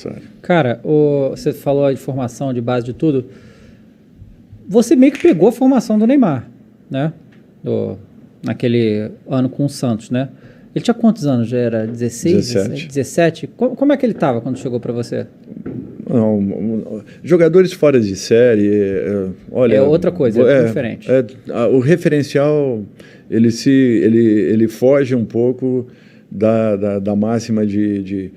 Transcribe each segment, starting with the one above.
adversário. Cara, você falou de formação, de base, de tudo. Você meio que pegou a formação do Neymar, né? Naquele ano com o Santos, né? Ele tinha quantos anos? Já era 16? 17? Como é que ele estava quando chegou para você? Não, jogadores fora de série, olha... É outra coisa, é diferente. O referencial, ele foge um pouco da máxima de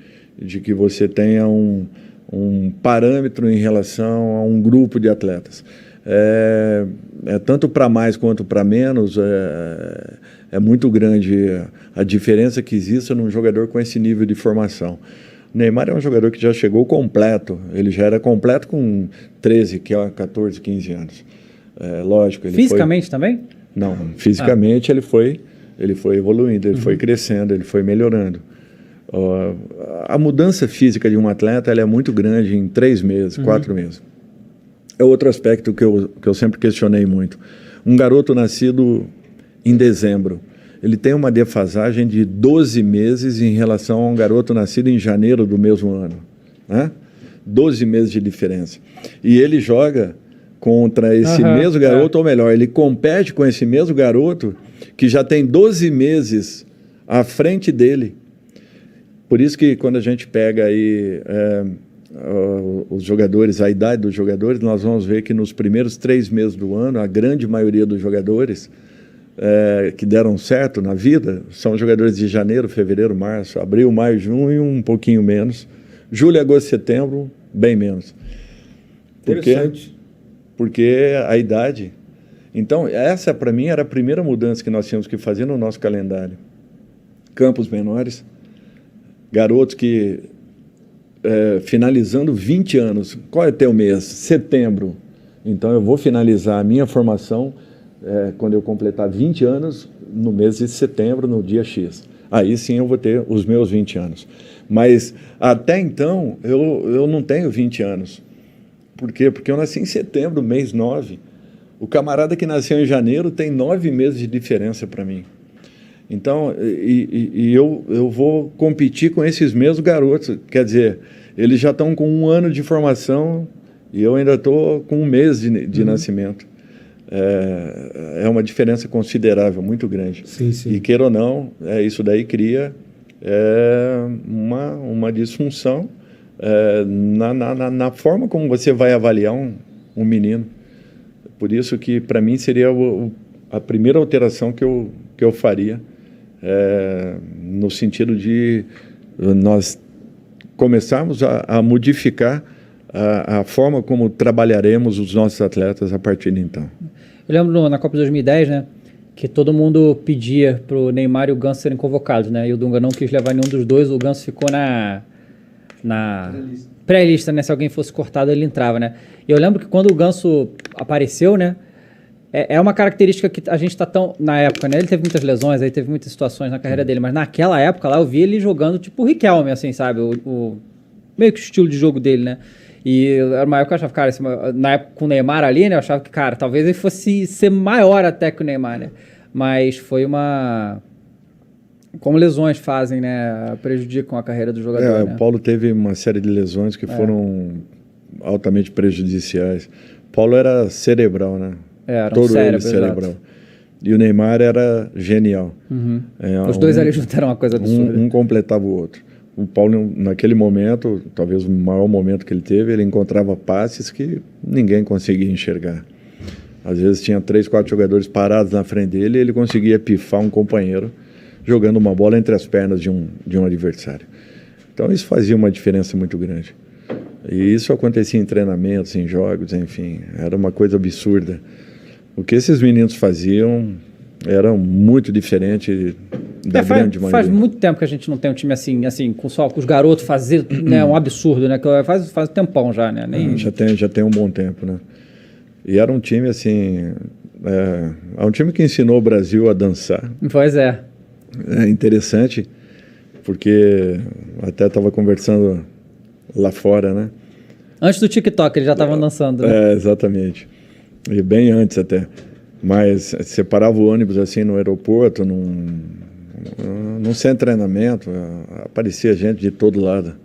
que você tenha um parâmetro em relação a um grupo de atletas. Tanto para mais quanto para menos, é muito grande a diferença que existe num jogador com esse nível de formação. O Neymar é um jogador que já chegou completo, ele já era completo com 13, 14, 15 anos. Lógico, ele fisicamente também? Não, fisicamente ele foi evoluindo, ele foi crescendo, ele foi melhorando. A mudança física de um atleta ela é muito grande em 3 meses, 4 meses. É outro aspecto que eu sempre questionei muito. Um garoto nascido em dezembro, ele tem uma defasagem de 12 meses em relação a um garoto nascido em janeiro do mesmo ano, né? 12 meses de diferença. E ele joga contra esse mesmo garoto, ou melhor, ele compete com esse mesmo garoto que já tem 12 meses à frente dele. Por isso que quando a gente pega aí os jogadores, a idade dos jogadores, nós vamos ver que nos primeiros 3 meses do ano, a grande maioria dos jogadores que deram certo na vida são jogadores de janeiro, fevereiro, março, abril, maio, junho, um pouquinho menos. Julho, agosto, setembro, bem menos. Porque a idade... Então, essa para mim era a primeira mudança que nós tínhamos que fazer no nosso calendário. Campos menores, garotos que... finalizando 20 anos. Qual é o teu mês? Setembro. Então, eu vou finalizar a minha formação quando eu completar 20 anos, no mês de setembro, no dia X. Aí sim eu vou ter os meus 20 anos. Mas, até então, eu não tenho 20 anos. Por quê? Porque eu nasci em setembro, mês 9. O camarada que nasceu em janeiro tem 9 meses de diferença para mim. Então, eu vou competir com esses mesmos garotos. Quer dizer, eles já estão com 1 ano de formação e eu ainda estou com 1 mês de nascimento. É uma diferença considerável, muito grande. Sim, sim. E, queira ou não, isso daí cria uma disfunção na forma como você vai avaliar um menino. Por isso que, para mim, seria a primeira alteração que eu faria, no sentido de nós começarmos a modificar a forma como trabalharemos os nossos atletas a partir de então. Eu lembro na Copa de 2010, né, que todo mundo pedia para o Neymar e o Ganso serem convocados, né, e o Dunga não quis levar nenhum dos dois, o Ganso ficou na pré-lista, né, se alguém fosse cortado ele entrava, né. E eu lembro que quando o Ganso apareceu, né, é uma característica que a gente está tão... Na época, né? Ele teve muitas lesões, aí teve muitas situações na carreira dele, mas naquela época lá eu vi ele jogando tipo o Riquelme, assim, sabe? Meio que o estilo de jogo dele, né? E era uma época que eu achava, cara, na época com o Neymar ali, né? Eu achava que, cara, talvez ele fosse ser maior até que o Neymar, né? Mas foi como lesões fazem, né? Prejudicam a carreira do jogador, né? O Paulo teve uma série de lesões que foram altamente prejudiciais. O Paulo era cerebral, né? Era todo cérebro, ele cerebral. E o Neymar era genial. Os dois ali juntaram uma coisa absurda. Um completava o outro. O Paulo, naquele momento, talvez o maior momento que ele teve, ele encontrava passes que ninguém conseguia enxergar. Às vezes tinha 3, 4 jogadores parados na frente dele e ele conseguia pifar um companheiro jogando uma bola entre as pernas de um adversário. Então isso fazia uma diferença muito grande. E isso acontecia em treinamentos, em jogos, enfim, era uma coisa absurda. O que esses meninos faziam era muito diferente da grande maioria. Faz muito tempo que a gente não tem um time assim com os garotos fazer, né, um absurdo, né? Faz um tempão já, né? Já tem um bom tempo, né? E era um time assim, um time que ensinou o Brasil a dançar. Pois é. É interessante, porque até estava conversando lá fora, né? Antes do TikTok eles já estavam dançando, né? Exatamente. E bem antes até. Mas você parava o ônibus assim no aeroporto, num centro de treinamento, aparecia gente de todo lado.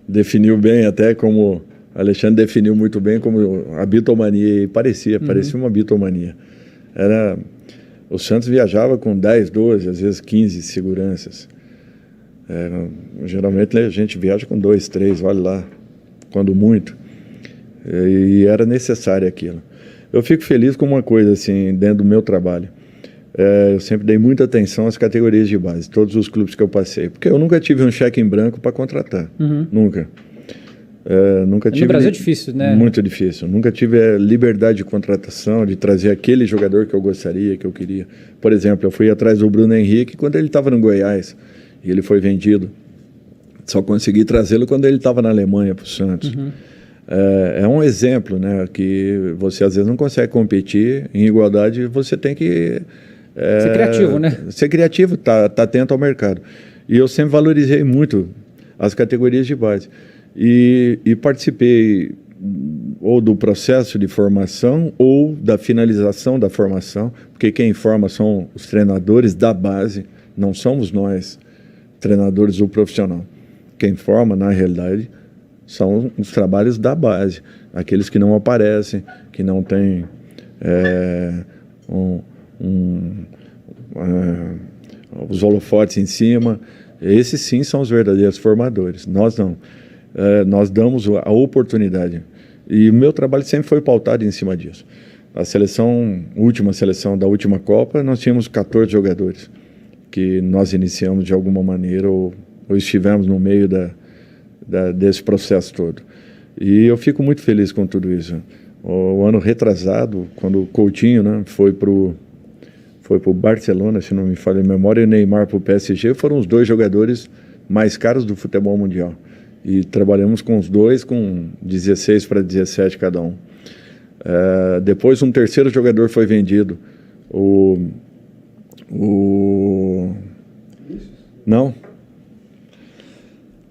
definiu bem, até como Alexandre definiu muito bem, como a bitomania, e parecia uma bitomania. O Santos viajava com 10, 12, às vezes 15 seguranças. Geralmente a gente viaja com 2, 3, olha lá, quando muito. E era necessário aquilo. Eu fico feliz com uma coisa, assim, dentro do meu trabalho. Eu sempre dei muita atenção às categorias de base, todos os clubes que eu passei. Porque eu nunca tive um cheque em branco para contratar. Nunca. Nunca tive. No Brasil é difícil, né? Muito difícil. Nunca tive a liberdade de contratação, de trazer aquele jogador que eu gostaria, que eu queria. Por exemplo, eu fui atrás do Bruno Henrique quando ele estava no Goiás e ele foi vendido. Só consegui trazê-lo quando ele estava na Alemanha para o Santos. É um exemplo, né? Que você às vezes não consegue competir em igualdade, você tem que ser criativo, né? Ser criativo, tá atento ao mercado. E eu sempre valorizei muito as categorias de base. E participei ou do processo de formação ou da finalização da formação, porque quem forma são os treinadores da base, não somos nós, treinadores do profissional. Quem forma, na realidade, são os trabalhos da base, aqueles que não aparecem, que não têm os holofotes em cima. Esses sim são os verdadeiros formadores, nós não. Nós damos a oportunidade. E o meu trabalho sempre foi pautado em cima disso. A última seleção da última Copa, nós tínhamos 14 jogadores que nós iniciamos de alguma maneira ou estivemos no meio desse processo todo. E eu fico muito feliz com tudo isso. O ano retrasado, quando o Coutinho, né, foi para o Barcelona, se não me falha a memória, e o Neymar para o PSG, foram os 2 jogadores mais caros do futebol mundial. E trabalhamos com os 2 com 16 para 17 cada um. Depois um terceiro jogador foi vendido. Não.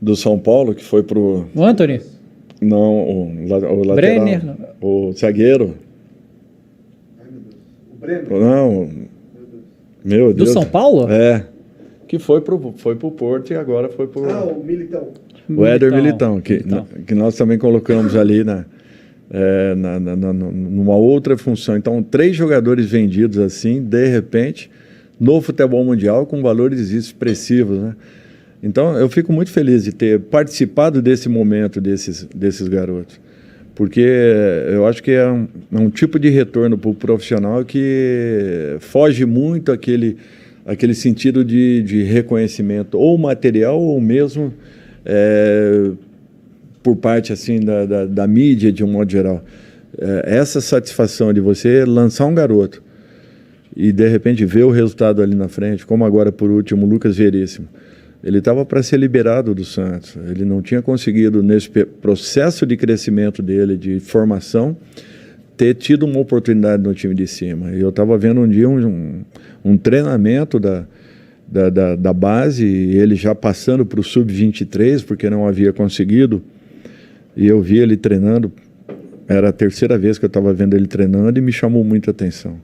Do São Paulo, que foi pro... O Antony? Não, o lateral. Brenner? O zagueiro. O Brenner? Não. Meu Deus. Do São Paulo? Que foi pro Porto e agora foi pro... o Militão. O Éder Militão, que nós também colocamos ali numa outra função. Então, 3 jogadores vendidos assim, de repente, no futebol mundial, com valores expressivos, né? Então, eu fico muito feliz de ter participado desse momento desses garotos, porque eu acho que é um tipo de retorno para o profissional que foge muito aquele sentido de reconhecimento, ou material, ou mesmo por parte assim da mídia, de um modo geral. Essa satisfação de você lançar um garoto e, de repente, ver o resultado ali na frente, como agora, por último, o Lucas Veríssimo. Ele estava para ser liberado do Santos. Ele não tinha conseguido, nesse processo de crescimento dele, de formação, ter tido uma oportunidade no time de cima. E eu estava vendo um dia um treinamento da base, e ele já passando para o Sub-23, porque não havia conseguido. E eu vi ele treinando. Era a terceira vez que eu estava vendo ele treinando e me chamou muita atenção.